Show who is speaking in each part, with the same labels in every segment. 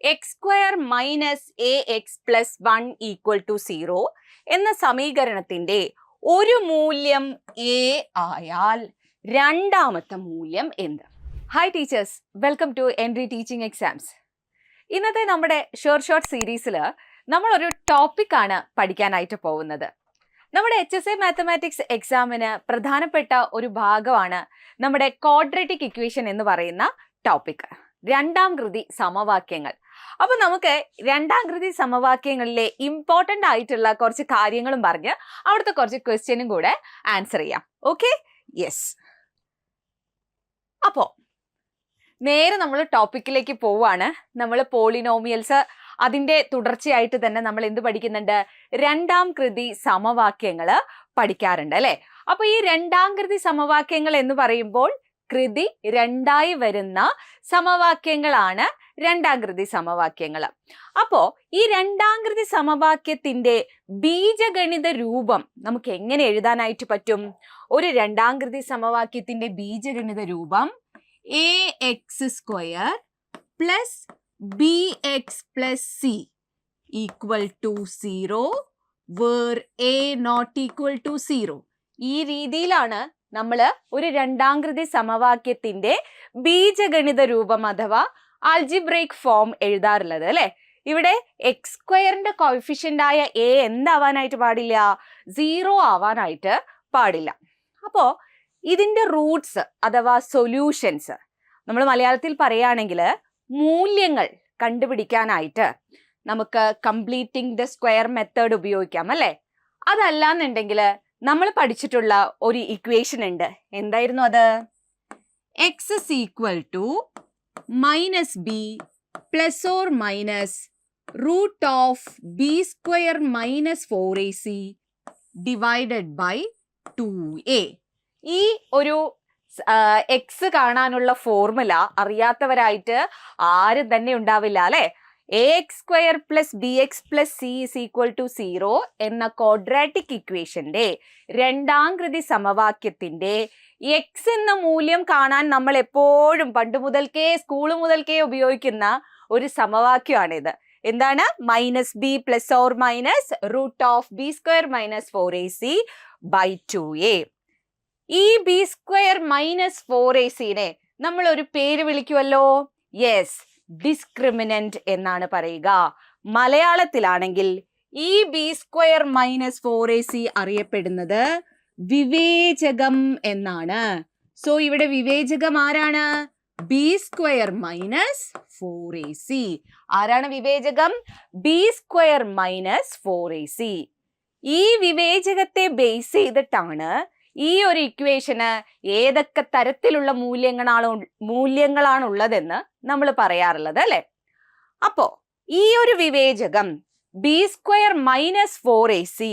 Speaker 1: X square minus a x plus 1 equal to 0 എന്ന സമീകരണത്തിന്റെ ഒരു മൂല്യം എ ആയാൽ രണ്ടാമത്തെ മൂല്യം എന്ത്? Hi teachers, welcome to entry teaching exams. ഇന്നത്തെ നമ്മുടെ ഷോർട്ട് സീരീസിൽ നമ്മളൊരു ടോപ്പിക്കാണ് പഠിക്കാനായിട്ട് പോകുന്നത്. നമ്മുടെ HSA മാത്തമാറ്റിക്സ് എക്സാമിന് പ്രധാനപ്പെട്ട ഒരു ഭാഗമാണ് നമ്മുടെ ക്വാഡ്രാറ്റിക് ഇക്വേഷൻ എന്ന് പറയുന്ന ടോപ്പിക്, രണ്ടാം കൃതി സമവാക്യങ്ങൾ. അപ്പൊ നമുക്ക് രണ്ടാം കൃതി സമവാക്യങ്ങളിലെ ഇമ്പോർട്ടൻ്റ് ആയിട്ടുള്ള കുറച്ച് കാര്യങ്ങളും പറഞ്ഞ് അവിടുത്തെ കുറച്ച് ക്വസ്റ്റ്യനും കൂടെ ആൻസർ ചെയ്യാം. Okay, yes. അപ്പോ നേരെ നമ്മൾ ടോപ്പിക്കിലേക്ക് പോവാണ്. നമ്മൾ പോളിനോമിയൽസ് അതിൻ്റെ തുടർച്ചയായിട്ട് തന്നെ നമ്മൾ എന്ത് പഠിക്കുന്നുണ്ട്? രണ്ടാം കൃതി സമവാക്യങ്ങൾ പഠിക്കാറുണ്ട് അല്ലേ? അപ്പൊ ഈ രണ്ടാം കൃതി സമവാക്യങ്ങൾ എന്ന് പറയുമ്പോൾ കൃതി രണ്ടായി വരുന്ന സമവാക്യങ്ങളാണ് രണ്ടാം കൃതി സമവാക്യങ്ങൾ. അപ്പോ ഈ രണ്ടാം കൃതി സമവാക്യത്തിന്റെ ബീജഗണിത രൂപം നമുക്ക് എങ്ങനെ എഴുതാനായിട്ട് പറ്റും? ഒരു രണ്ടാം കൃതി സമവാക്യത്തിന്റെ ബീജഗണിത രൂപം a X square plus B X plus C equal to 0 where a not equal to 0. ഈ രീതിയിലാണ് നമ്മൾ ഒരു രണ്ടാം കൃതി സമവാക്യത്തിന്റെ ബീജഗണിത രൂപം അഥവാ ആൾജിബ്രൈക് ഫോം എഴുതാറുള്ളത് അല്ലെ. ഇവിടെ എക്സ് സ്ക്വയറിന്റെ കോഎഫിഷ്യന്റ് ആയ എ എന്താവാനായിട്ട് പാടില്ല? 0 ആവാനായിട്ട് പാടില്ല. അപ്പോ ഇതിന്റെ റൂട്ട്സ് അഥവാ സൊല്യൂഷൻസ് നമ്മൾ മലയാളത്തിൽ പറയുകയാണെങ്കിൽ മൂല്യങ്ങൾ കണ്ടുപിടിക്കാനായിട്ട് നമുക്ക് കംപ്ലീറ്റിംഗ് ദ സ്ക്വയർ മെത്തേഡ് ഉപയോഗിക്കാം അല്ലെ. അതല്ലാന്നുണ്ടെങ്കിൽ നമ്മൾ പഠിച്ചിട്ടുള്ള ഒരു ഇക്വേഷൻ ഉണ്ട്. എന്തായിരുന്നു അത്? X is equal to minus b plus or minus root of b square minus 4ac divided by 2a. ഈ ഒരു എക്സ് കാണാനുള്ള ഫോർമുല അറിയാത്തവരായിട്ട് ആരും തന്നെ ഉണ്ടാവില്ല അല്ലെ. A X square plus B X plus c is equal to 0 എന്ന quadratic ഇക്വേഷന്റെ രണ്ടാം കൃതി സമവാക്യത്തിന്റെ എക്സ് എന്ന മൂല്യം കാണാൻ നമ്മൾ എപ്പോഴും പണ്ട് മുതൽക്കേ സ്കൂൾ മുതൽക്കേ ഉപയോഗിക്കുന്ന ഒരു സമവാക്യമാണിത്. എന്താണ്? Minus b plus or minus root of b square minus 4ac by 2a. ഈ ബി സ്ക്വയർ മൈനസ് 4ac-നെ നമ്മൾ ഒരു പേര് വിളിക്കുമല്ലോ. യെസ്, ഡിസ്ക്രിമിനന്റ് എന്നാണ് പറയുക. മലയാളത്തിലാണെങ്കിൽ ഈ ബി സ്ക്വയർ മൈനസ് 4ac അറിയപ്പെടുന്നത് വിവേചകം എന്നാണ്. സോ ഇവിടെ വിവേചകം ആരാണ്? B square minus 4ac. ആരാണ് വിവേചകം? B square minus 4ac. ഈ വിവേചകത്തെ ബേസ് ചെയ്തിട്ടാണ് ഈ ഒരു ഇക്വേഷന് ഏതൊക്കെ തരത്തിലുള്ള മൂല്യങ്ങളാണ് ഉള്ളതെന്ന് നമ്മൾ പറയാറുള്ളത് അല്ലെ. അപ്പോ ഈ ഒരു വിവേചകം B square minus 4ac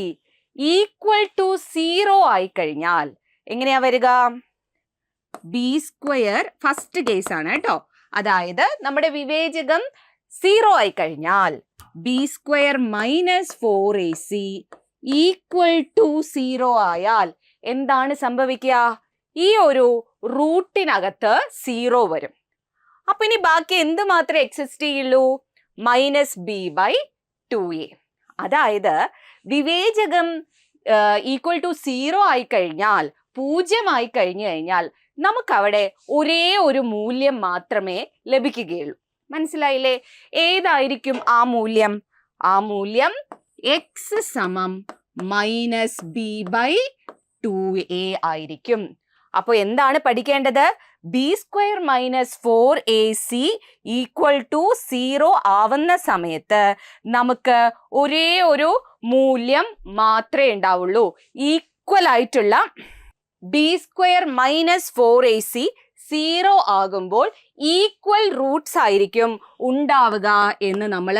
Speaker 1: equal to 0 ആയി കഴിഞ്ഞാൽ എങ്ങനെയാ വരിക? ബി സ്ക്വയർ ഫസ്റ്റ് കേസ് ആണ് കേട്ടോ. അതായത് നമ്മുടെ വിവേചകം 0 ആയി കഴിഞ്ഞാൽ b square minus 4ac equal to 0 ആയാൽ എന്താണ് സംഭവിക്കുക? ഈ ഒരു റൂട്ടിനകത്ത് 0 വരും. അപ്പൊ ഇനി ബാക്കി എന്ത് മാത്രമേ എക്സിസ്റ്റ് ചെയ്യുള്ളൂ? Minus b by 2a. അതായത് വിവേചകം ഈക്വൽ ടു 0 ആയി കഴിഞ്ഞാൽ, 0 ആയി കഴിഞ്ഞു കഴിഞ്ഞാൽ നമുക്കവിടെ ഒരേ ഒരു മൂല്യം മാത്രമേ ലഭിക്കുകയുള്ളൂ. മനസ്സിലായില്ലേ? ഏതായിരിക്കും ആ മൂല്യം? ആ മൂല്യം എക്സ് സമം മൈനസ് ബി ബൈ 2a ആയിരിക്കും. അപ്പോൾ എന്താണ് പഠിക്കേണ്ടത്? B square minus 4ac equal to 0 ആവുന്ന സമയത്ത് നമുക്ക് ഒരേ ഒരു മൂല്യം മാത്രമേ ഉണ്ടാവുള്ളൂ. ഈക്വൽ ആയിട്ടുള്ള ബി സ്ക്വയർ മൈനസ് 4ac 0 ആകുമ്പോൾ ഈക്വൽ റൂട്ട്സ് ആയിരിക്കും ഉണ്ടാവുക എന്ന് നമ്മൾ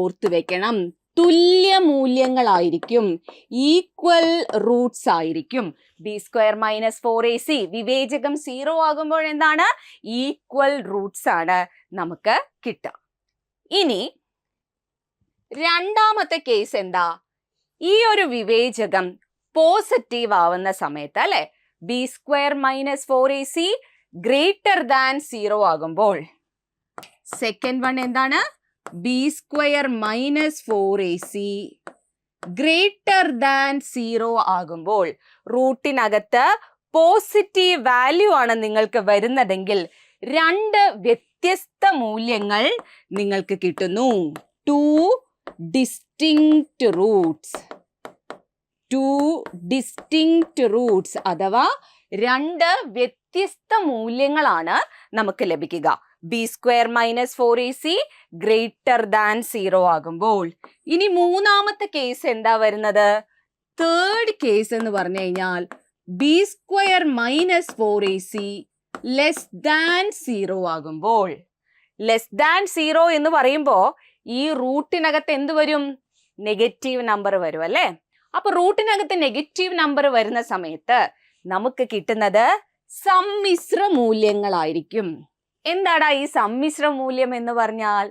Speaker 1: ഓർത്തു വെക്കണം. തുല്യ മൂല്യങ്ങളായിരിക്കും, ഈക്വൽ റൂട്ട്സ് ആയിരിക്കും. ബി സ്ക്വയർ മൈനസ് 4ac വിവേചകം 0 ആകുമ്പോൾ എന്താണ്? ഈക്വൽ റൂട്ട്സ് ആണ് നമുക്ക് കിട്ടുക. ഇനി രണ്ടാമത്തെ കേസ് എന്താ? ഈ ഒരു വിവേചകം പോസിറ്റീവ് ആവുന്ന സമയത്ത് അല്ലെ, b square minus 4ac greater than 0 ആകുമ്പോൾ സെക്കൻഡ് വൺ എന്താണ്? B square minus 4ac greater than 0 ആകുമ്പോൾ റൂട്ടിനകത്ത് പോസിറ്റീവ് വാല്യൂ ആണ് നിങ്ങൾക്ക് വരുന്നതെങ്കിൽ രണ്ട് വ്യത്യസ്ത മൂല്യങ്ങൾ നിങ്ങൾക്ക് കിട്ടുന്നു. ടു ഡിസ്റ്റിങ്ക്റ്റ് റൂട്ട്സ് അഥവാ രണ്ട് വ്യത്യസ്ത മൂല്യങ്ങളാണ് നമുക്ക് ലഭിക്കുക. B square minus 4ac greater than 0 ആകുമ്പോൾ. ഇനി മൂന്നാമത്തെ കേസ് എന്താ വരുന്നത്? തേർഡ് കേസ് എന്ന് പറഞ്ഞു കഴിഞ്ഞാൽ b square minus 4ac less than 0 ആകുമ്പോൾ. ലെസ് ദാൻ 0 എന്ന് പറയുമ്പോൾ ഈ റൂട്ടിനകത്ത് എന്ത് വരും? നെഗറ്റീവ് നമ്പർ വരും അല്ലേ? അപ്പൊ റൂട്ടിനകത്ത് നെഗറ്റീവ് നമ്പർ വരുന്ന സമയത്ത് നമുക്ക് കിട്ടുന്നത് സമ്മിശ്ര മൂല്യങ്ങളായിരിക്കും. എന്താടാ ഈ സമ്മിശ്ര മൂല്യം എന്ന് പറഞ്ഞാൽ?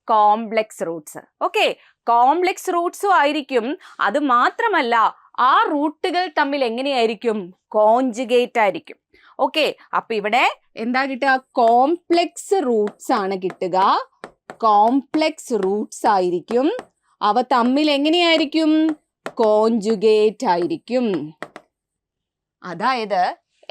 Speaker 1: Complex Roots. ഓക്കെ, കോംപ്ലക്സ് റൂട്ട്സും ആയിരിക്കും. അത് മാത്രമല്ല ആ റൂട്ടുകൾ തമ്മിൽ എങ്ങനെയായിരിക്കും? കോൺജുഗേറ്റ് ആയിരിക്കും. ഓക്കെ, അപ്പൊ ഇവിടെ എന്താ കിട്ടുക? കോംപ്ലക്സ് റൂട്ട്സ് ആണ് കിട്ടുക. കോംപ്ലക്സ് റൂട്ട്സ് ആയിരിക്കും. അവ തമ്മിൽ എങ്ങനെയായിരിക്കും? കോൺജുഗേറ്റ് ആയിരിക്കും. അതായത്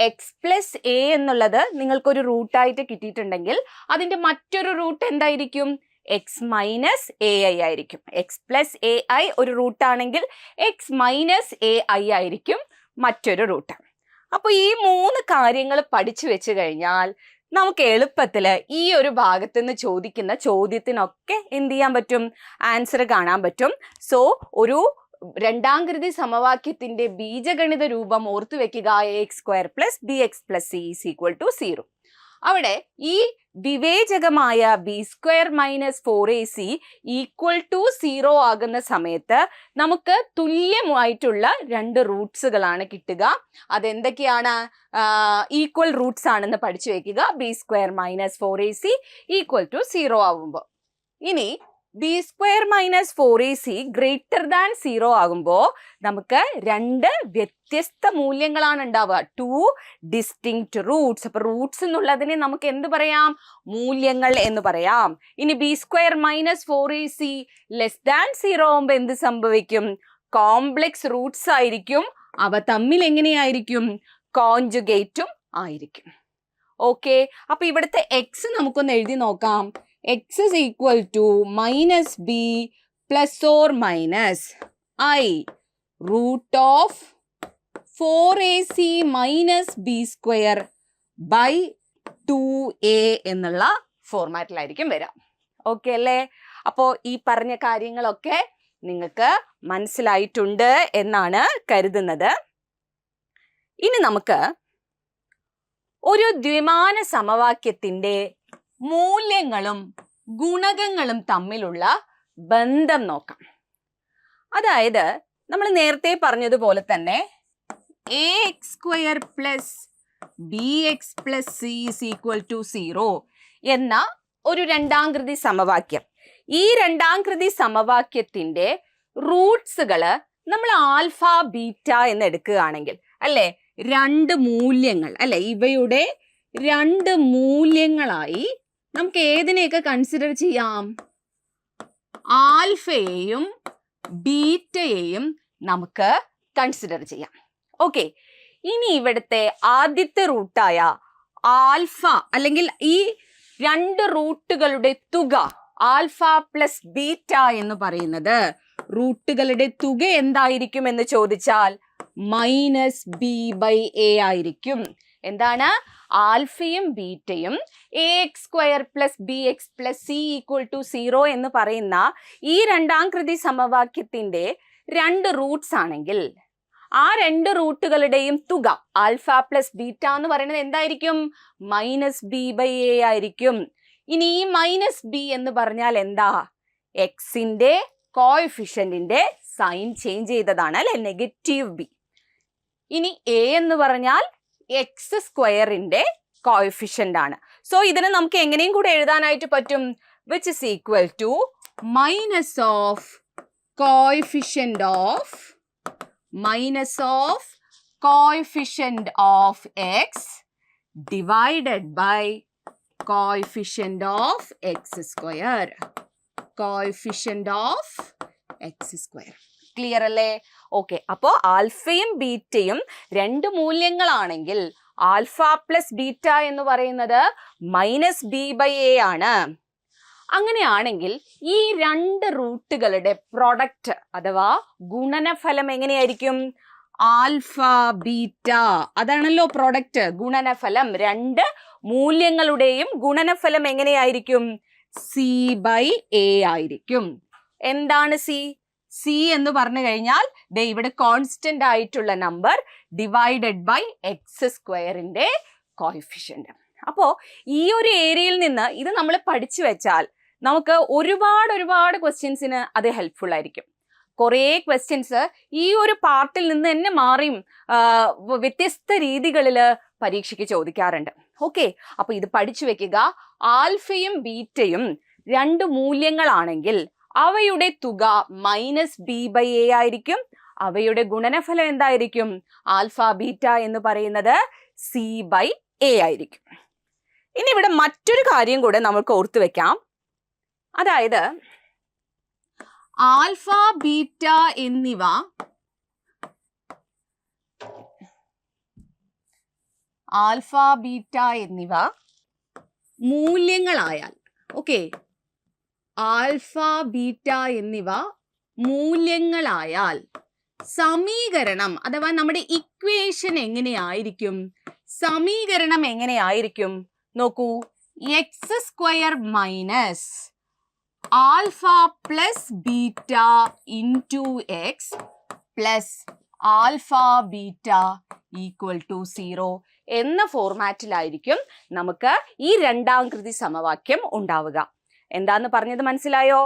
Speaker 1: എക്സ് പ്ലസ് എ എന്നുള്ളത് നിങ്ങൾക്കൊരു റൂട്ടായിട്ട് കിട്ടിയിട്ടുണ്ടെങ്കിൽ അതിന്റെ മറ്റൊരു റൂട്ട് എന്തായിരിക്കും? എക്സ് മൈനസ് എ ഐ ആയിരിക്കും. എക്സ് പ്ലസ് എ ഐ ഒരു റൂട്ടാണെങ്കിൽ എക്സ് മൈനസ് എ ഐ ആയിരിക്കും മറ്റൊരു റൂട്ട്. അപ്പൊ ഈ മൂന്ന് കാര്യങ്ങൾ പഠിച്ചു വെച്ച് കഴിഞ്ഞാൽ നമുക്ക് എളുപ്പത്തിൽ ഈ ഒരു ഭാഗത്ത് നിന്ന് ചോദിക്കുന്ന ചോദ്യത്തിനൊക്കെ എന്ത് ചെയ്യാൻ പറ്റും? ആൻസർ കാണാൻ പറ്റും. സോ ഒരു രണ്ടാം കൃതി സമവാക്യത്തിന്റെ ബീജഗണിത രൂപം ഓർത്തു വെക്കുക. X square plus B X plus C is equal to 0. അവിടെ ഈ വിവേചകമായ B square minus 4ac equal to 0 ആകുന്ന സമയത്ത് നമുക്ക് തുല്യമായിട്ടുള്ള രണ്ട് റൂട്ട്സുകളാണ് കിട്ടുക. അതെന്തൊക്കെയാണ്? ഈക്വൽ റൂട്ട്സ് ആണെന്ന് പഠിച്ചു വെക്കുക. B square minus 4ac equal to 0 ആവുമ്പോൾ. ഇനി b square minus 4ac greater than 0 ആകുമ്പോൾ നമുക്ക് രണ്ട് വ്യത്യസ്ത മൂല്യങ്ങളാണ് ഉണ്ടാവുക. Two distinct roots. അപ്പൊ റൂട്ട്സ് എന്നുള്ളതിനെ നമുക്ക് എന്ത് പറയാം? മൂല്യങ്ങൾ എന്ന് പറയാം. ഇനി b square minus 4ac less than 0 ആകുമ്പോൾ എന്ത് സംഭവിക്കും? കോംപ്ലക്സ് റൂട്ട്സ് ആയിരിക്കും. അവ തമ്മിൽ എങ്ങനെയായിരിക്കും? കോൺജുഗേറ്റും ആയിരിക്കും. ഓക്കെ, അപ്പൊ ഇവിടുത്തെ എക്സ് നമുക്കൊന്ന് എഴുതി നോക്കാം. x is equal to minus b plus or minus I root of 4ac minus b square by 2a എന്നുള്ള ഫോർമാറ്റിലായിരിക്കും വരാം. ഓക്കെ അല്ലേ? അപ്പോൾ ഈ പറഞ്ഞ കാര്യങ്ങളൊക്കെ നിങ്ങൾക്ക് മനസ്സിലായിട്ടുണ്ട് എന്നാണ് കരുതുന്നത്. ഇനി നമുക്ക് ഒരു ദ്വിമാന സമവാക്യത്തിന്റെ മൂല്യങ്ങളും ഗുണകങ്ങളും തമ്മിലുള്ള ബന്ധം നോക്കാം. അതായത് നമ്മൾ നേരത്തെ പറഞ്ഞതുപോലെ തന്നെ a X square plus B X plus C is equal to 0 എന്ന ഒരു രണ്ടാം കൃതി സമവാക്യം. ഈ രണ്ടാം കൃതി സമവാക്യത്തിന്റെ റൂട്ട്സുകള് നമ്മൾ ആൽഫ ബീറ്റ എന്ന് എടുക്കുകയാണെങ്കിൽ അല്ലെ, രണ്ട് മൂല്യങ്ങൾ അല്ലെ, ഇവയുടെ രണ്ട് മൂല്യങ്ങളായി നമുക്ക് ഏതിനെയൊക്കെ കൺസിഡർ ചെയ്യാം? ആൽഫയെയും ബീറ്റയെയും നമുക്ക് കൺസിഡർ ചെയ്യാം. ഓക്കെ, ഇനി ഇവിടുത്തെ ആദ്യത്തെ റൂട്ടായ ആൽഫ അല്ലെങ്കിൽ ഈ രണ്ട് റൂട്ടുകളുടെ തുക ആൽഫ പ്ലസ് ബീറ്റ എന്ന് പറയുന്നത് റൂട്ടുകളുടെ തുക എന്തായിരിക്കും എന്ന് ചോദിച്ചാൽ മൈനസ് ബി ബൈ എ ആയിരിക്കും. എന്താണ്? ആൽഫയും ബീറ്റയും A X square plus B X plus C equal to 0 എന്ന് പറയുന്ന ഈ രണ്ടാം കൃതി സമവാക്യത്തിന്റെ രണ്ട് റൂട്ട്സ് ആണെങ്കിൽ ആ രണ്ട് റൂട്ടുകളുടെയും തുക ആൽഫ പ്ലസ് ബീറ്റ എന്ന് പറയുന്നത് എന്തായിരിക്കും? മൈനസ് ബി ബൈ എ ആയിരിക്കും. ഇനി ഈ മൈനസ് ബി എന്ന് പറഞ്ഞാൽ എന്താ? എക്സിന്റെ കോഎഫിഷ്യന്റിന്റെ സൈൻ ചേഞ്ച് ചെയ്തതാണ് അല്ലെ, നെഗറ്റീവ് ബി. ഇനി എ എന്ന് പറഞ്ഞാൽ എക്സ് സ്ക്വയറിന്റെ കോഎഫിഷ്യന്റ് ആണ്. സോ ഇതിനെ നമുക്ക് എങ്ങനെയും കൂടെ എഴുതാനായിട്ട് പറ്റും. Which is equal to minus of coefficient of x divided by coefficient of x square. Coefficient of x square. Clear അല്ലേ? ഓക്കെ, അപ്പോൾ ആൽഫയും ബീറ്റയും രണ്ട് മൂല്യങ്ങളാണെങ്കിൽ ആൽഫ പ്ലസ് ബീറ്റ എന്ന് പറയുന്നത് -b/a ആണ്. അങ്ങനെയാണെങ്കിൽ ഈ രണ്ട് റൂട്ടുകളുടെ പ്രൊഡക്റ്റ് അഥവാ ഗുണനഫലം എങ്ങനെയായിരിക്കും? ആൽഫ ബീറ്റ, അതാണല്ലോ പ്രൊഡക്റ്റ്, ഗുണനഫലം. രണ്ട് മൂല്യങ്ങളുടെയും ഗുണനഫലം എങ്ങനെയായിരിക്കും? c/a ആയിരിക്കും. എന്താണ് സി? സി എന്ന് പറഞ്ഞു കഴിഞ്ഞാൽ ദേ ഇവിടെ കോൺസ്റ്റന്റ് ആയിട്ടുള്ള നമ്പർ ഡിവൈഡഡ് ബൈ എക്സ് സ്ക്വയറിന്റെ കോഎഫിഷ്യന്റ്. അപ്പോൾ ഈ ഒരു ഏരിയയിൽ നിന്ന് ഇത് നമ്മൾ പഠിച്ചു വെച്ചാൽ നമുക്ക് ഒരുപാട് ക്വസ്റ്റ്യൻസിന് അത് ഹെൽപ്ഫുൾ ആയിരിക്കും. കുറേ ക്വസ്റ്റ്യൻസ് ഈ ഒരു പാർട്ടിൽ നിന്ന് തന്നെ മാറിയും വ്യത്യസ്ത രീതികളിൽ പരീക്ഷയ്ക്ക് ചോദിക്കാറുണ്ട്. ഓക്കെ, അപ്പൊ ഇത് പഠിച്ചു വെക്കുക. ആൽഫയും ബീറ്റയും രണ്ട് മൂല്യങ്ങളാണെങ്കിൽ അവയുടെ തുക -b/a ആയിരിക്കും. അവയുടെ ഗുണനഫലം എന്തായിരിക്കും? ആൽഫ ബീറ്റ എന്ന് പറയുന്നത് c/a ആയിരിക്കും. ഇനി ഇവിടെ മറ്റൊരു കാര്യം കൂടെ നമുക്ക് ഓർത്തു വെക്കാം. അതായത് ആൽഫ ബീറ്റ എന്നിവ മൂല്യങ്ങളായാൽ, ഓക്കെ, ആൽഫ ബീറ്റ എന്നിവ മൂല്യങ്ങളായാൽ സമീകരണം അഥവാ നമ്മുടെ ഇക്വേഷൻ എങ്ങനെയായിരിക്കും? സമീകരണം എങ്ങനെയായിരിക്കും? നോക്കൂ, x square minus alpha plus beta into X plus alpha beta equal to 0 എന്ന ഫോർമാറ്റിലായിരിക്കും നമുക്ക് ഈ രണ്ടാം കൃതി സമവാക്യം ഉണ്ടാവുക. എന്താന്ന് പറഞ്ഞത് മനസ്സിലായോ?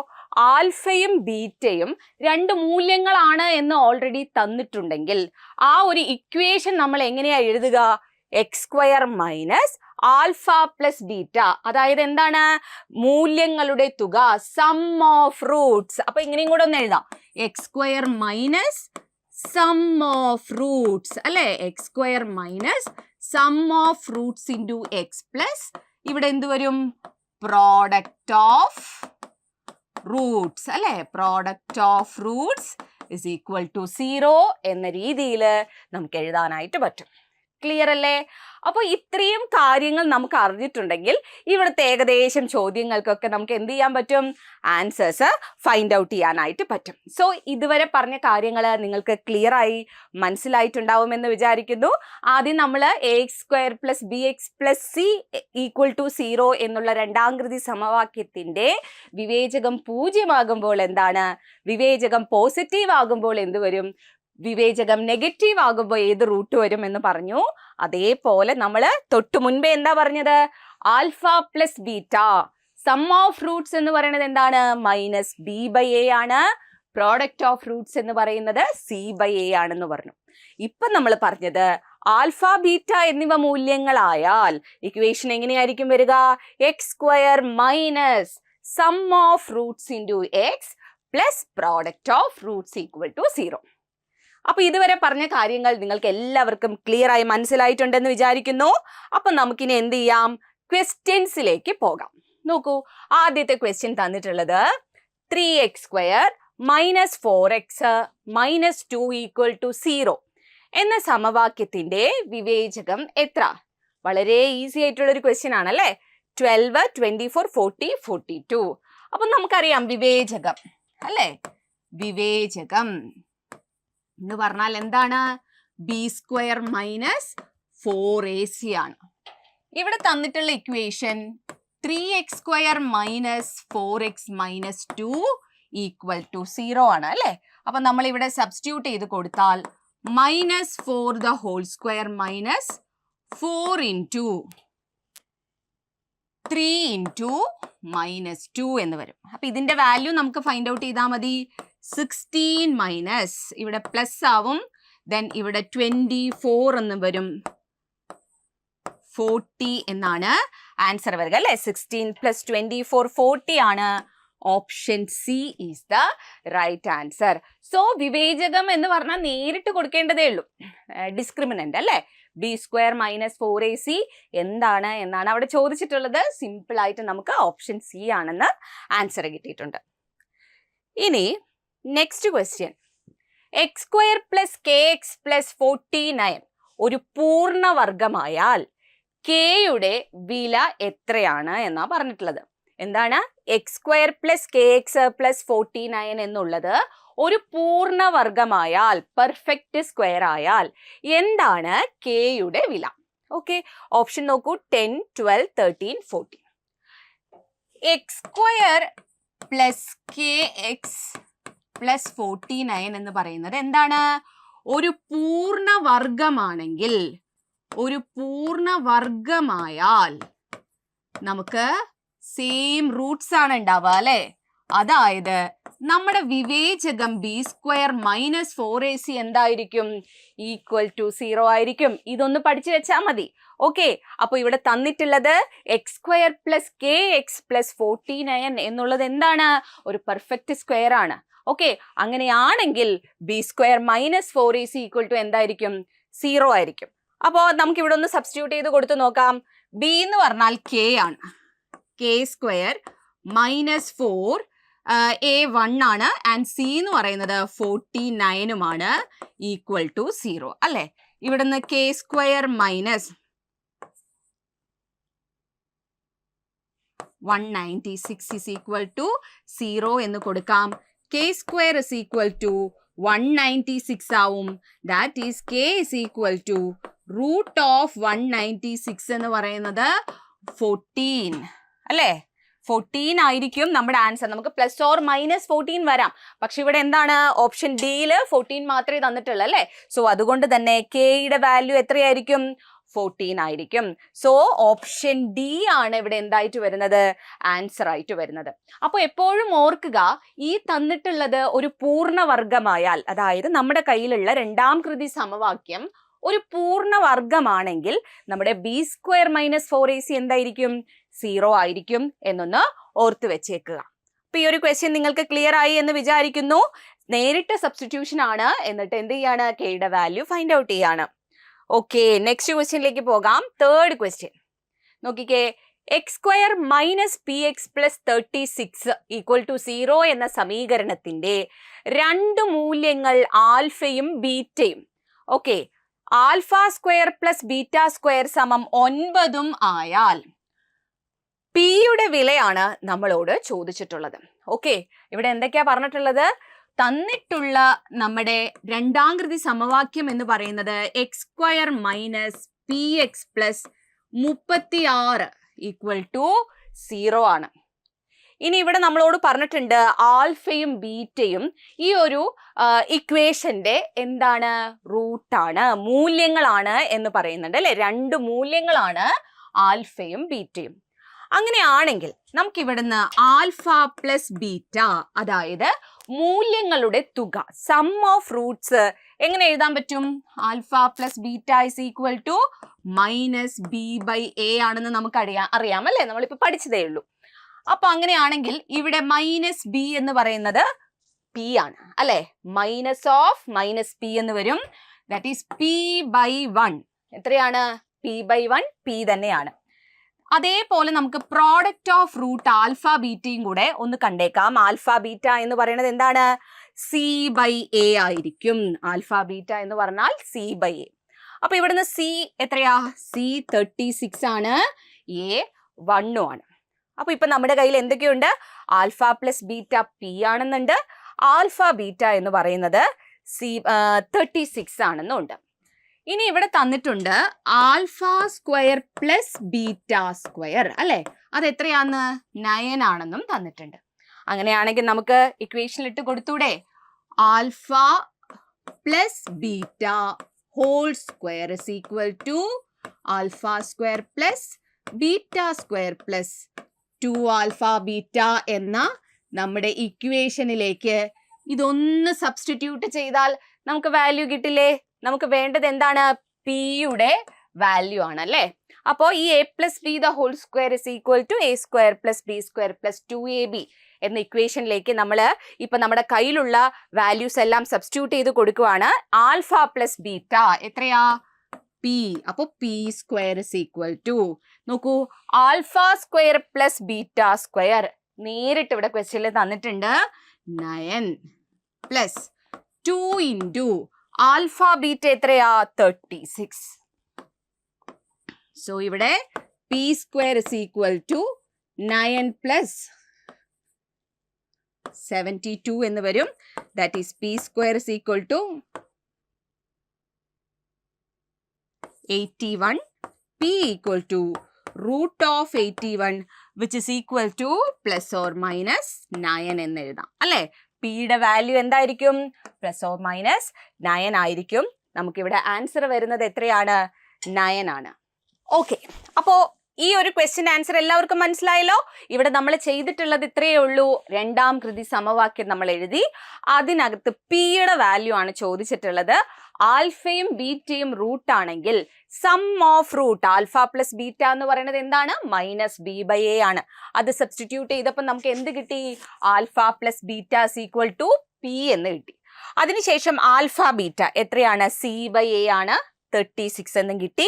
Speaker 1: ആൽഫയും ബീറ്റയും രണ്ട് മൂല്യങ്ങളാണ് എന്ന് ഓൾറെഡി തന്നിട്ടുണ്ടെങ്കിൽ ആ ഒരു ഇക്വേഷൻ നമ്മൾ എങ്ങനെയാ എഴുതുക? X square minus alpha plus beta, അതായത് എന്താണ്? മൂല്യങ്ങളുടെ തുക, സം ഓഫ് റൂട്ട്സ്. അപ്പൊ ഇങ്ങനെയും കൂടെ ഒന്ന് എഴുതാം, X square minus sum of roots അല്ലെ? X square minus sum of roots into X plus ഇവിടെ എന്ത് വരും? പ്രോഡക്റ്റ് ഓഫ് റൂട്ട്സ് അല്ലെ? Product of roots is equal to 0 എന്ന രീതിയിൽ നമുക്ക് എഴുതാനായിട്ട് പറ്റും. ക്ലിയർ അല്ലേ? അപ്പോൾ ഇത്രയും കാര്യങ്ങൾ നമുക്ക് അറിഞ്ഞിട്ടുണ്ടെങ്കിൽ ഇവിടുത്തെ ഏകദേശം ചോദ്യങ്ങൾക്കൊക്കെ നമുക്ക് എന്ത് ചെയ്യാൻ പറ്റും? ആൻസേഴ്സ് ഫൈൻഡ് ഔട്ട് ചെയ്യാനായിട്ട് പറ്റും. സോ ഇതുവരെ പറഞ്ഞ കാര്യങ്ങൾ നിങ്ങൾക്ക് ക്ലിയർ ആയി മനസ്സിലായിട്ടുണ്ടാവുമെന്ന് വിചാരിക്കുന്നു. ആദ്യം നമ്മൾ ax² + bx + c = 0 എന്നുള്ള രണ്ടാം കൃതി സമവാക്യത്തിന്റെ വിവേചകം 0 ആകുമ്പോൾ എന്താണ്? വിവേചകം പോസിറ്റീവ് ആകുമ്പോൾ എന്ത് വരും? വിവേചകം നെഗറ്റീവ് ആകുമ്പോൾ ഏത് റൂട്ട് വരും എന്ന് പറഞ്ഞു. അതേപോലെ നമ്മൾ തൊട്ടു മുൻപേ എന്താ പറഞ്ഞത്? Alpha plus beta sum of roots എന്ന് പറയുന്നത് എന്താണ്? -b/a ആണ്. പ്രോഡക്റ്റ് ഓഫ് റൂട്ട്സ് എന്ന് പറയുന്നത് c/a ആണെന്ന് പറഞ്ഞു. ഇപ്പൊ നമ്മൾ പറഞ്ഞത് ആൽഫ ബീറ്റ എന്നിവ മൂല്യങ്ങളായാൽ ഇക്വേഷൻ എങ്ങനെയായിരിക്കും വരിക? x² minus sum of roots into X plus product of roots equal to 0. അപ്പൊ ഇതുവരെ പറഞ്ഞ കാര്യങ്ങൾ നിങ്ങൾക്ക് എല്ലാവർക്കും ക്ലിയർ ആയി മനസ്സിലായിട്ടുണ്ടെന്ന് വിചാരിക്കുന്നു. അപ്പൊ നമുക്കിനി എന്ത് ചെയ്യാം? ക്വസ്റ്റ്യൻസിലേക്ക് പോകാം. നോക്കൂ, ആദ്യത്തെ ക്വസ്റ്റ്യൻ തന്നിട്ടുള്ളത് 3x² - 4x - 2 = 0 എന്ന സമവാക്യത്തിന്റെ വിവേചകം എത്ര? വളരെ ഈസി ആയിട്ടുള്ള ഒരു ക്വസ്റ്റ്യൻ ആണല്ലേ? 12, 24, 40, 42. അപ്പൊ നമുക്കറിയാം വിവേചകം അല്ലേ? വിവേചകം എന്ന് പറഞ്ഞാൽ എന്താണ്? b² - 4ac ആണ്. ഇവിടെ തന്നിട്ടുള്ള ഇക്വേഷൻ 3x² - 4x - 2 = 0 ആണ് അല്ലേ? അപ്പൊ നമ്മൾ ഇവിടെ സബ്സ്റ്റിറ്റ്യൂട്ട് ചെയ്ത് കൊടുത്താൽ -4² - 4 × 3 × -2 എന്ന് വരും. അപ്പൊ ഇതിന്റെ വാല്യൂ നമുക്ക് ഫൈൻഡ് ഔട്ട് ചെയ്താൽ മതി. 16 - ഇവിടെ പ്ലസ് ആവും, ദെൻ ഇവിടെ 24 എന്ന് വരും, 40 എന്നാണ് ആൻസർ വരിക അല്ലെ? 16 + 24 40 ആണ്. Option C is the right answer. So വിവേചകം എന്ന് പറഞ്ഞാൽ നേരിട്ട് കൊടുക്കേണ്ടതേ ഉള്ളൂ, ഡിസ്ക്രിമിനന്റ് അല്ലെ? b² - 4ac എന്താണ് എന്നാണ് അവിടെ ചോദിച്ചിട്ടുള്ളത്. സിമ്പിൾ ആയിട്ട് നമുക്ക് ഓപ്ഷൻ സി ആണെന്ന് ആൻസർ കിട്ടിയിട്ടുണ്ട്. ഇനി next question, X square plus k x plus 49 ഒരു പൂർണ്ണവർഗമായാൽ കെയുടെ വില എത്രയാണ് എന്നാ പറഞ്ഞിട്ടുള്ളത്. എന്താണ്? X square plus k x plus 49 എന്നുള്ളത് ഒരു പൂർണ്ണവർഗമായാൽ, പെർഫെക്റ്റ് സ്ക്വയർ ആയാൽ എന്താണ് കെയുടെ വില? ഓക്കെ, ഓപ്ഷൻ നോക്കൂ, 10, 12, 13, 14. X square plus k x plus 49 എന്ന് പറയുന്നത് എന്താണ്? ഒരു പൂർണ്ണവർഗമാണെങ്കിൽ, ഒരു പൂർണ്ണവർഗമായാൽ നമുക്ക് സെയിം റൂട്ട്സ് ആണ് ഉണ്ടാവുക അല്ലെ? അതായത് നമ്മുടെ വിവേചകം ബി സ്ക്വയർ മൈനസ് 4ac എന്തായിരിക്കും? ഈക്വൽ ടു 0 ആയിരിക്കും. ഇതൊന്ന് പഠിച്ചു വെച്ചാൽ മതി. ഓക്കെ, അപ്പൊ ഇവിടെ തന്നിട്ടുള്ളത് x square plus k x plus 49 എന്നുള്ളത് എന്താണ്? ഒരു പെർഫെക്റ്റ് സ്ക്വയർ ആണ്. ഓക്കെ, അങ്ങനെയാണെങ്കിൽ b square minus 4ac equal to എന്തായിരിക്കും? 0 ആയിരിക്കും. അപ്പോൾ നമുക്ക് ഇവിടെ ഒന്ന് സബ്സ്റ്റിറ്റ്യൂട്ട് ചെയ്ത് കൊടുത്തു നോക്കാം. ബി എന്ന് പറഞ്ഞാൽ കെ ആണ്, കെ സ്ക്വയർ മൈനസ് 4 എ 1 ആണ്, ആൻഡ് സി എന്ന് പറയുന്നത് 49 ഈക്വൽ ടു 0 അല്ലെ? ഇവിടുന്ന് k square minus 196 is equal to 0 എന്ന് കൊടുക്കാം. K square is equal to 196 ആവും. That is k is equal to root of 196 എന്ന് പറയുന്നത് 14 അല്ലേ? 14 ആയിരിക്കും നമ്മുടെ ആൻസർ. നമുക്ക് പ്ലസ് ഓർ മൈനസ് 14 വരാം, പക്ഷെ ഇവിടെ എന്താണ്? ഓപ്ഷൻ ഡിയിൽ 14 മാത്രമേ തന്നിട്ടുള്ളൂ അല്ലേ? സോ അതുകൊണ്ട് തന്നെ കെയുടെ വാല്യൂ എത്രയായിരിക്കും? 14 ആയിരിക്കും. സോ ഓപ്ഷൻ ഡി ആണ് ഇവിടെ എന്തായിട്ട് വരുന്നത്? ആൻസർ ആയിട്ട് വരുന്നത്. അപ്പോൾ എപ്പോഴും ഓർക്കുക, ഈ തന്നിട്ടുള്ളത് ഒരു പൂർണ്ണവർഗമായാൽ, അതായത് നമ്മുടെ കയ്യിലുള്ള രണ്ടാം കൃതി സമവാക്യം ഒരു പൂർണ്ണവർഗമാണെങ്കിൽ നമ്മുടെ ബി സ്ക്വയർ മൈനസ് 4ac എന്തായിരിക്കും? 0 ആയിരിക്കും എന്നൊന്ന് ഓർത്ത് വെച്ചേക്കുക. അപ്പൊ ഈ ഒരു ക്വസ്റ്റ്യൻ നിങ്ങൾക്ക് ക്ലിയർ ആയി എന്ന് വിചാരിക്കുന്നു. നേരിട്ട് സബ്സ്റ്റിറ്റ്യൂഷൻ ആണ്, എന്നിട്ട് എന്ത് ചെയ്യാണ്? കെയുടെ വാല്യൂ ഫൈൻഡ് ഔട്ട് ചെയ്യാണ്. ഓക്കെ, നെക്സ്റ്റ് ക്വസ്റ്റ്യനിലേക്ക് പോകാം. തേർഡ് ക്വസ്റ്റ്യൻ നോക്കിക്കേ. X square minus P X plus 36 equal to 0 എന്ന സമീകരണത്തിന്റെ രണ്ട് മൂല്യങ്ങൾ ആൽഫയും ബീറ്റയും. Okay, alpha square plus beta square സമം 9 ആയാൽ പിയുടെ വിലയാണ് നമ്മളോട് ചോദിച്ചിട്ടുള്ളത്. ഓക്കെ, ഇവിടെ എന്തൊക്കെയാ പറഞ്ഞിട്ടുള്ളത്? തന്നിട്ടുള്ള നമ്മുടെ രണ്ടാം കൃതി സമവാക്യം എന്ന് പറയുന്നത് x square minus P X plus 36 equal to 0 ആണ്. ഇനി ഇവിടെ നമ്മളോട് പറഞ്ഞിട്ടുണ്ട് ആൽഫയും ബീറ്റയും ഈ ഒരു ഇക്വേഷന്റെ എന്താണ്? റൂട്ടാണ്, മൂല്യങ്ങളാണ് എന്ന് പറയുന്നുണ്ട് അല്ലെ? രണ്ട് മൂല്യങ്ങളാണ് ആൽഫയും ബീറ്റയും. അങ്ങനെയാണെങ്കിൽ നമുക്ക് ഇവിടുന്ന് ആൽഫ പ്ലസ് ബീറ്റ, അതായത് മൂല്യങ്ങളുടെ തുക, സം ഓഫ് റൂട്ട്സ് എങ്ങനെ എഴുതാൻ പറ്റും? Alpha plus beta is equal to minus b by a ആണെന്ന് നമുക്ക് അറിയാം അല്ലെ? നമ്മളിപ്പോ പഠിച്ചതേ ഉള്ളൂ. അപ്പൊ അങ്ങനെയാണെങ്കിൽ ഇവിടെ മൈനസ് ബി എന്ന് പറയുന്നത് പി ആണ് അല്ലെ? മൈനസ് ഓഫ് മൈനസ് പി എന്ന് വരും. That is p by 1. എത്രയാണ്? പി ബൈ 1 പി തന്നെയാണ്. അതേപോലെ നമുക്ക് പ്രോഡക്റ്റ് ഓഫ് റൂട്ട് ആൽഫ ബീറ്റയും കൂടെ ഒന്ന് കണ്ടേക്കാം. ആൽഫ ബീറ്റ എന്ന് പറയുന്നത് എന്താണ്? സി ബൈ എ ആയിരിക്കും. ആൽഫ ബീറ്റ എന്ന് പറഞ്ഞാൽ സി ബൈ എ. അപ്പൊ ഇവിടുന്ന് സി എത്രയാ? സി 36 ആണ്, എ 1 ആണ്. അപ്പൊ ഇപ്പൊ നമ്മുടെ കയ്യിൽ എന്തൊക്കെയുണ്ട്? ആൽഫ പ്ലസ് ബീറ്റ പി ആണെന്നുണ്ട്, ആൽഫ ബീറ്റ എന്ന് പറയുന്നത് 36 ആണെന്നുണ്ട്. ഇനി ഇവിടെ തന്നിട്ടുണ്ട് alpha square plus beta square അല്ലെ? അത് എത്രയാന്ന്? 9 ആണെന്നും തന്നിട്ടുണ്ട്. അങ്ങനെയാണെങ്കിൽ നമുക്ക് ഇക്വേഷനിൽ ഇട്ട് കൊടുത്തൂടെ? Alpha plus beta whole square is equal to alpha square plus beta square plus 2 alpha beta എന്ന നമ്മുടെ ഇക്വേഷനിലേക്ക് ഇതൊന്ന് സബ്സ്റ്റിറ്റ്യൂട്ട് ചെയ്താൽ നമുക്ക് വാല്യൂ കിട്ടില്ലേ? നമുക്ക് വേണ്ടത് എന്താണ്? പിയുടെ വാല്യൂ ആണ് അല്ലേ? അപ്പോൾ ഈ a plus b the whole square is equal to a square plus b square plus 2ab എന്ന ഇക്വേഷനിലേക്ക് നമ്മൾ ഇപ്പൊ നമ്മുടെ കയ്യിലുള്ള വാല്യൂസ് എല്ലാം സബ്സ്റ്റിറ്റ്യൂട്ട് ചെയ്ത് കൊടുക്കുവാണ്. ആൽഫ പ്ലസ് ബീറ്റ എത്രയാ? പി. അപ്പൊ P square is equal to, നോക്കൂ, alpha square plus beta square നേരിട്ട് ഇവിടെ ക്വസ്റ്റ്യനിൽ തന്നിട്ടുണ്ട് 9 പ്ലസ് 2 ഇൻറ്റു ആൽഫ ബീറ്റ എത്രയാ 36. സോ ഇവിടെ p square is equal to 9 plus 72 എന്ന് വരും. That is p square is equal to 81. P equal to root of 81 which is equal to plus or minus 9 എന്ന് എഴുതാം അല്ലേ. പിയുടെ വാല്യൂ എന്തായിരിക്കും? Plus or minus 9 ആയിരിക്കും. നമുക്കിവിടെ ആൻസർ വരുന്നത് എത്രയാണ്? 9 ആണ്. ഓക്കെ, അപ്പോ ഈ ഒരു ക്വസ്റ്റ്യൻ ആൻസർ എല്ലാവർക്കും മനസ്സിലായല്ലോ. ഇവിടെ നമ്മൾ ചെയ്തിട്ടുള്ളത് ഇത്രയേ ഉള്ളൂ. രണ്ടാം കൃതി സമവാക്യം നമ്മൾ എഴുതി. അതിനകത്ത് പിയുടെ വാല്യൂ ആണ് ചോദിച്ചിട്ടുള്ളത്. ആൽഫയും ബീറ്റയും റൂട്ട് ആണെങ്കിൽ sum of root alpha plus beta എന്ന് പറയുന്നത് എന്താണ്? മൈനസ് ബി ബൈ എ ആണ്. അത് സബ്സ്റ്റിറ്റ്യൂട്ട് ചെയ്തപ്പോൾ നമുക്ക് എന്ത് കിട്ടി? Alpha plus beta equal to p എന്ന് കിട്ടി. അതിനുശേഷം ആൽഫ ബീറ്റ എത്രയാണ്? സി ബൈ എ ആണ്, 36 എന്നും കിട്ടി.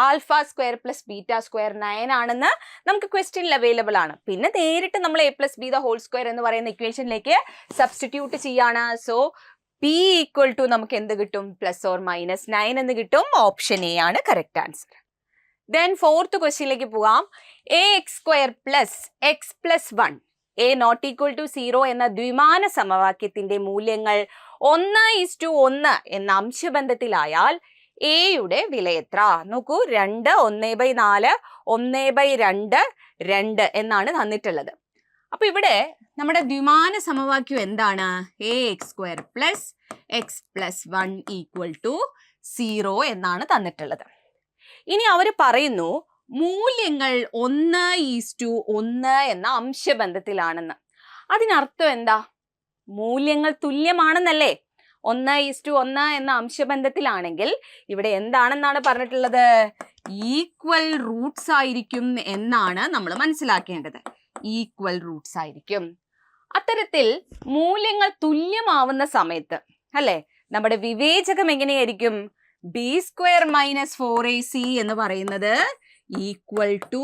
Speaker 1: Alpha square plus beta square 9 ആണെന്ന് നമുക്ക് ക്വസ്റ്റ്യനിൽ അവൈലബിൾ ആണ്. പിന്നെ നേരിട്ട് നമ്മൾ a plus b the whole square എന്ന് പറയുന്ന ഇക്വേഷനിലേക്ക് സബ്സ്റ്റിറ്റ്യൂട്ട് ചെയ്യാണ്. സോ പി ഈക്വൽ ടു നമുക്ക് എന്ത് കിട്ടും? പ്ലസ് ഓർ മൈനസ് 9 എന്ന് കിട്ടും. ഓപ്ഷൻ എ ആണ് കറക്റ്റ് ആൻസർ. ദെൻ ഫോർത്ത് ക്വസ്റ്റ്യനിലേക്ക് പോകാം. A X square plus x plus 1 a not equal to 0 എന്ന ദ്വിമാന സമവാക്യത്തിന്റെ മൂല്യങ്ങൾ 1:1 എന്ന അംശബന്ധത്തിലായാൽ എയുടെ വില എത്ര? നോക്കൂ, 2 1/4 1/2 2 എന്നാണ് തന്നിട്ടുള്ളത്. അപ്പൊ ഇവിടെ നമ്മുടെ ദ്വിമാന സമവാക്യം എന്താണ്? A X square plus x plus 1 equal to 0 എന്നാണ് തന്നിട്ടുള്ളത്. ഇനി അവർ പറയുന്നു മൂല്യങ്ങൾ 1:1 എന്ന അംശബന്ധത്തിലാണെന്ന്. അതിനർത്ഥം എന്താ? മൂല്യങ്ങൾ തുല്യമാണെന്നല്ലേ? 1:1 എന്ന അംശബന്ധത്തിലാണെങ്കിൽ ഇവിടെ എന്താണെന്നാണ് പറഞ്ഞിട്ടുള്ളത്? ഈക്വൽ റൂട്ട്സ് ആയിരിക്കും എന്നാണ് നമ്മൾ മനസ്സിലാക്കേണ്ടത്. ഈക്വൽ റൂട്ട്സ് ആയിരിക്കും. അത്തരത്തിൽ മൂല്യങ്ങൾ തുല്യമാവുന്ന സമയത്ത് അല്ലെ നമ്മുടെ വിവേചകം എങ്ങനെയായിരിക്കും? ബി സ്ക്വയർ മൈനസ് 4ac എന്ന് പറയുന്നത് ഈക്വൽ ടു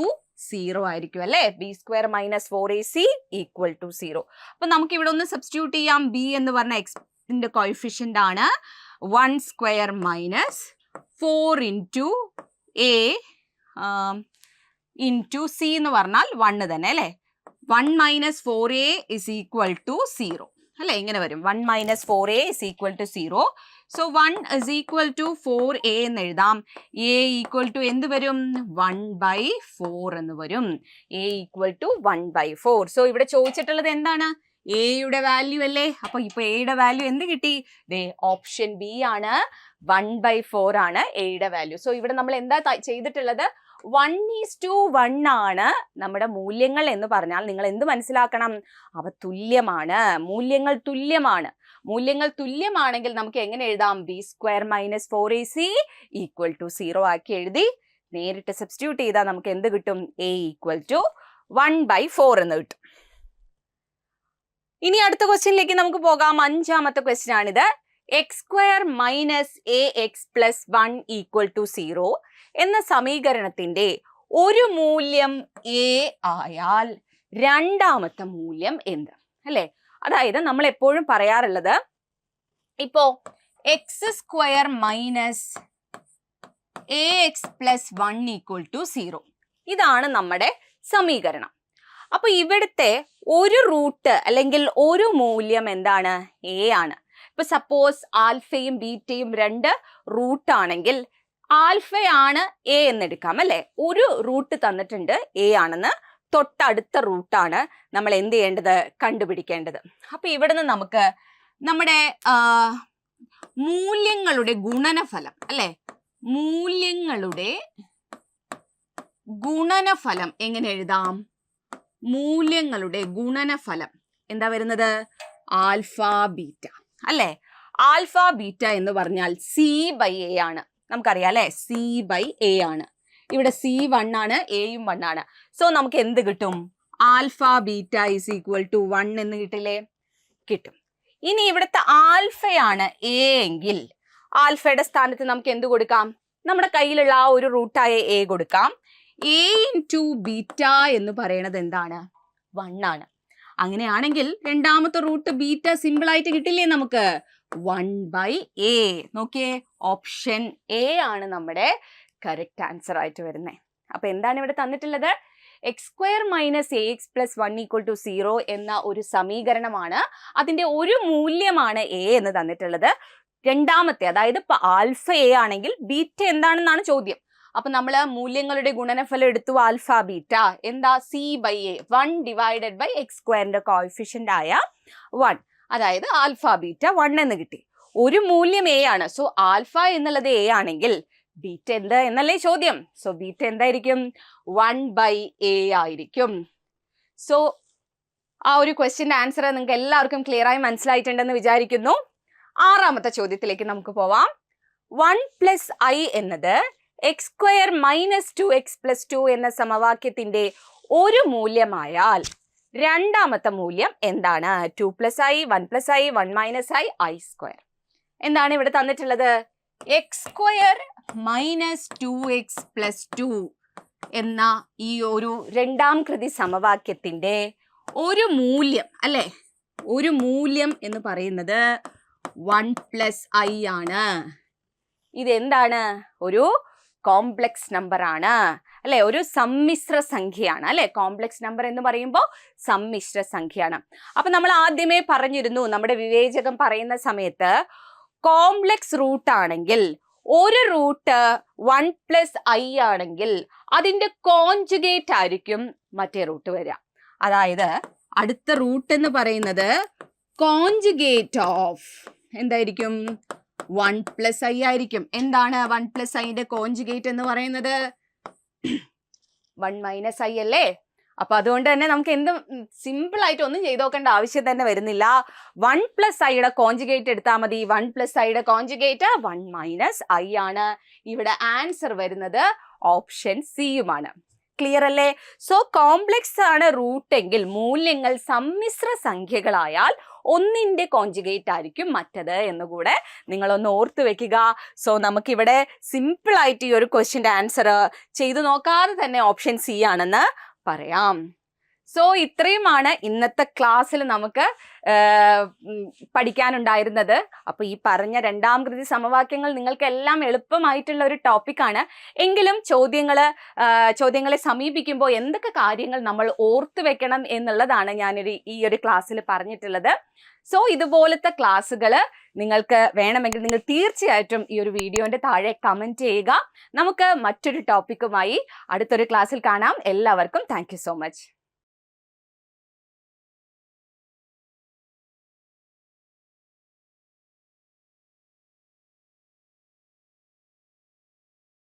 Speaker 1: 0 ആയിരിക്കും അല്ലെ. B square minus 4ac equal to 0. അപ്പൊ നമുക്ക് ഇവിടെ ഒന്ന് സബ്സ്റ്റിറ്റ്യൂട്ട് ചെയ്യാം. ബി എന്ന് പറഞ്ഞ എക്സിന്റെ കോഎഫിഷ്യന്റ് ആണ് 1 square minus 4 into A into C എന്ന് പറഞ്ഞാൽ 1 തന്നെ അല്ലെ. 1 minus 4a is equal to 0 അല്ലെ. ഇങ്ങനെ വരും. 1 minus 4a is equal to 0. So 1 is equal to 4a എന്ന് എഴുതാം. a ഈക്വൽ ടു എന്ത് വരും? 1/4 എന്ന് വരും. a equal to 1/4. സോ ഇവിടെ ചോദിച്ചിട്ടുള്ളത് എന്താണ്? എയുടെ വാല്യൂ അല്ലേ. അപ്പൊ ഇപ്പൊ എയുടെ വാല്യൂ എന്ത് കിട്ടി? ഓപ്ഷൻ ബി ആണ്, 1/4 ആണ് എയുടെ വാല്യൂ. സോ ഇവിടെ നമ്മൾ എന്താ ചെയ്തിട്ടുള്ളത്? 1:1 ആണ് നമ്മുടെ മൂല്യങ്ങൾ എന്ന് പറഞ്ഞാൽ നിങ്ങൾ എന്ത് മനസ്സിലാക്കണം? അവ തുല്യമാണ്. മൂല്യങ്ങൾ തുല്യമാണ്. മൂല്യങ്ങൾ തുല്യമാണെങ്കിൽ നമുക്ക് എങ്ങനെ എഴുതാം? B square minus 4ac equal to 0 ആക്കി എഴുതി നേരിട്ട് സബ്സ്റ്റിറ്റ്യൂട്ട് ചെയ്താൽ നമുക്ക് എന്ത് കിട്ടും? എ ഈക്വൽ ടു 1/4 എന്ന് കിട്ടും. ഇനി അടുത്ത ക്വസ്റ്റ്യനിലേക്ക് നമുക്ക് പോകാം. 5ാമത്തെ ക്വസ്റ്റ്യൻ ആണിത്. X square minus a x plus 1 equal to 0 എന്ന സമീകരണത്തിന്റെ ഒരു മൂല്യം എ ആയാൽ രണ്ടാമത്തെ മൂല്യം എന്ത്? അല്ലെ, അതായത് നമ്മൾ എപ്പോഴും പറയാറുള്ളത് ഇപ്പോ x square minus a x plus 1 equal to 0 ഇതാണ് നമ്മുടെ സമീകരണം. അപ്പൊ ഇവിടുത്തെ ഒരു റൂട്ട് അല്ലെങ്കിൽ ഒരു മൂല്യം എന്താണ്? എ ആണ്. ഇപ്പൊ സപ്പോസ് ആൽഫയും ബീറ്റയും 2 റൂട്ട് ആണെങ്കിൽ ആൽഫയാണ് എ എന്നെടുക്കാം അല്ലെ. ഒരു റൂട്ട് തന്നിട്ടുണ്ട് എ ആണെന്ന്. തൊട്ടടുത്ത റൂട്ടാണ് നമ്മൾ എന്ത് ചെയ്യേണ്ടത്? കണ്ടുപിടിക്കേണ്ടത്. അപ്പൊ ഇവിടുന്ന് നമുക്ക് നമ്മുടെ മൂല്യങ്ങളുടെ ഗുണനഫലം അല്ലെ, മൂല്യങ്ങളുടെ ഗുണനഫലം എങ്ങനെ എഴുതാം? മൂല്യങ്ങളുടെ ഗുണനഫലം എന്താ വരുന്നത്? ആൽഫ ബീറ്റ അല്ലെ. ആൽഫ ബീറ്റ എന്ന് പറഞ്ഞാൽ സി ബൈ എ ആണ്. നമുക്കറിയാം അല്ലെ, സി ബൈ എ ആണ്. ഇവിടെ സി 1 ആണ്, എയും 1 ആണ്. സോ നമുക്ക് എന്ത് കിട്ടും? Alpha beta is equal to 1 എന്ന് കിട്ടില്ലേ? കിട്ടും. ഇനി ഇവിടുത്തെ ആൽഫയാണ് എ എങ്കിൽ ആൽഫയുടെ സ്ഥാനത്ത് നമുക്ക് എന്ത് കൊടുക്കാം? നമ്മുടെ കയ്യിലുള്ള ആ ഒരു റൂട്ടായ എ കൊടുക്കാം. എ ഇൻറ്റു ബീറ്റ എന്ന് പറയുന്നത് എന്താണ്? 1 ആണ്. അങ്ങനെയാണെങ്കിൽ രണ്ടാമത്തെ റൂട്ട് ബീറ്റ സിമ്പിൾ ആയിട്ട് കിട്ടില്ലേ നമുക്ക്? 1/a. നോക്കിയേ, ഓപ്ഷൻ എ ആണ് നമ്മുടെ കറക്റ്റ് ആൻസർ ആയിട്ട് വരുന്നത്. അപ്പൊ എന്താണ് ഇവിടെ തന്നിട്ടുള്ളത്? x² - ax + 1 = 0 എന്ന ഒരു സമീകരണമാണ്. അതിന്റെ ഒരു മൂല്യമാണ് a എന്ന് തന്നിട്ടുള്ളത്. രണ്ടാമത്തെ, അതായത് ഇപ്പൊ ആൽഫ a ആണെങ്കിൽ ബീറ്റ എന്താണെന്നാണ് ചോദ്യം. അപ്പൊ നമ്മൾ മൂല്യങ്ങളുടെ ഗുണനഫലം എടുത്തു. ആൽഫ ബീറ്റ എന്താ? c/a, 1 / x²ന്റെ കോഎഫിഷ്യന്റ് ആയ 1, അതായത് ആൽഫ ബീറ്റ 1 എന്ന് കിട്ടി. ഒരു മൂല്യം a ആണ്. സോ ആൽഫ എന്നുള്ളത് a ആണെങ്കിൽ ബീറ്റ എന്ത് എന്നല്ലേ ചോദ്യം. സോ ബീറ്റ എന്തായിരിക്കും? 1/a ആയിരിക്കും. സോ ആ ഒരു ക്വസ്റ്റ്യന്റെ ആൻസർ നിങ്ങൾക്ക് എല്ലാവർക്കും ക്ലിയർ ആയി മനസ്സിലായിട്ടുണ്ടെന്ന് വിചാരിക്കുന്നു. ആറാമത്തെ ചോദ്യത്തിലേക്ക് നമുക്ക് പോവാം. 1 + i എന്നത് x² - 2x + 2 എന്ന സമവാക്യത്തിന്റെ ഒരു മൂല്യമായാൽ രണ്ടാമത്തെ മൂല്യം എന്താണ്? 2 + i, 1 + i, 1 - i, i². എന്താണ് ഇവിടെ തന്നിട്ടുള്ളത്? x² - 2x + 2 എന്ന ഈ ഒരു രണ്ടാം കൃതി സമവാക്യത്തിന്റെ ഒരു മൂല്യം അല്ലെ? ഒരു മൂല്യം എന്ന് പറയുന്നത് 1 + i ആണ്. ഇതെന്താണ്? ഒരു കോംപ്ലക്സ് നമ്പർ ആണ് അല്ലെ? ഒരു സമ്മിശ്ര സംഖ്യയാണ് അല്ലെ? കോംപ്ലക്സ് നമ്പർ എന്ന് പറയുമ്പോൾ സമ്മിശ്ര സംഖ്യയാണ്. അപ്പൊ നമ്മൾ ആദ്യമേ പറഞ്ഞിരുന്നു, നമ്മുടെ വിവേചകം പറയുന്ന സമയത്ത് കോംപ്ലക്സ് റൂട്ട് ആണെങ്കിൽ ഒരു റൂട്ട് 1 + i ആണെങ്കിൽ അതിന്റെ കോൺജുഗേറ്റ് ആയിരിക്കും മറ്റേ റൂട്ട് വരിക. അതായത് അടുത്ത റൂട്ട് എന്ന് പറയുന്നത് കോൺജുഗേറ്റ് ഓഫ് എന്തായിരിക്കും? 1 + i ആയിരിക്കും. എന്താണ് 1 + iന്റെ കോൺജുഗേറ്റ് എന്ന് പറയുന്നത്? 1 - i അല്ലേ? അപ്പൊ അതുകൊണ്ട് തന്നെ നമുക്ക് എന്തും സിമ്പിൾ ആയിട്ട് ഒന്നും ചെയ്ത് നോക്കേണ്ട ആവശ്യം തന്നെ വരുന്നില്ല. 1 + iയുടെ കോൺജുഗേറ്റ് എടുത്താൽ മതി. 1 + iയുടെ കോൺജുഗേറ്റ് 1 - i ആണ്. ഇവിടെ ആൻസർ വരുന്നത് ഓപ്ഷൻ സിയുമാണ്. ക്ലിയർ അല്ലേ? സോ കോംപ്ലക്സ് ആണ് റൂട്ട് എങ്കിൽ മൂല്യങ്ങൾ സമ്മിശ്ര സംഖ്യകളായാൽ ഒന്നിന്റെ കോൺജുഗേറ്റ് ആയിരിക്കും മറ്റത് എന്നുകൂടെ നിങ്ങളൊന്ന് ഓർത്ത് വെക്കുക. സോ നമുക്കിവിടെ സിമ്പിൾ ആയിട്ട് ഈ ഒരു ക്വസ്റ്റ്യന്റെ ആൻസർ ചെയ്തു നോക്കാതെ തന്നെ ഓപ്ഷൻ സി ആണെന്ന് പറയാം. സോ ഇത്രയുമാണ് ഇന്നത്തെ ക്ലാസ്സിൽ നമുക്ക് പഠിക്കാനുണ്ടായിരുന്നത്. അപ്പൊ ഈ പറഞ്ഞ രണ്ടാം കൃതി സമവാക്യങ്ങൾ നിങ്ങൾക്ക് എല്ലാം എളുപ്പമായിട്ടുള്ള ഒരു ടോപ്പിക്കാണ്. എങ്കിലും ചോദ്യങ്ങളെ സമീപിക്കുമ്പോൾ എന്തൊക്കെ കാര്യങ്ങൾ നമ്മൾ ഓർത്തു വെക്കണം എന്നുള്ളതാണ് ഈ ഒരു ക്ലാസ്സിൽ പറഞ്ഞിട്ടുള്ളത്. സോ ഇതുപോലത്തെ ക്ലാസ്സുകൾ നിങ്ങൾക്ക് വേണമെങ്കിൽ നിങ്ങൾ തീർച്ചയായിട്ടും ഈ ഒരു വീഡിയോന്റെ താഴെ കമന്റ് ചെയ്യുക. നമുക്ക് മറ്റൊരു ടോപ്പിക്കുമായി അടുത്തൊരു ക്ലാസ്സിൽ കാണാം. എല്ലാവർക്കും താങ്ക് യു സോ മച്ച്.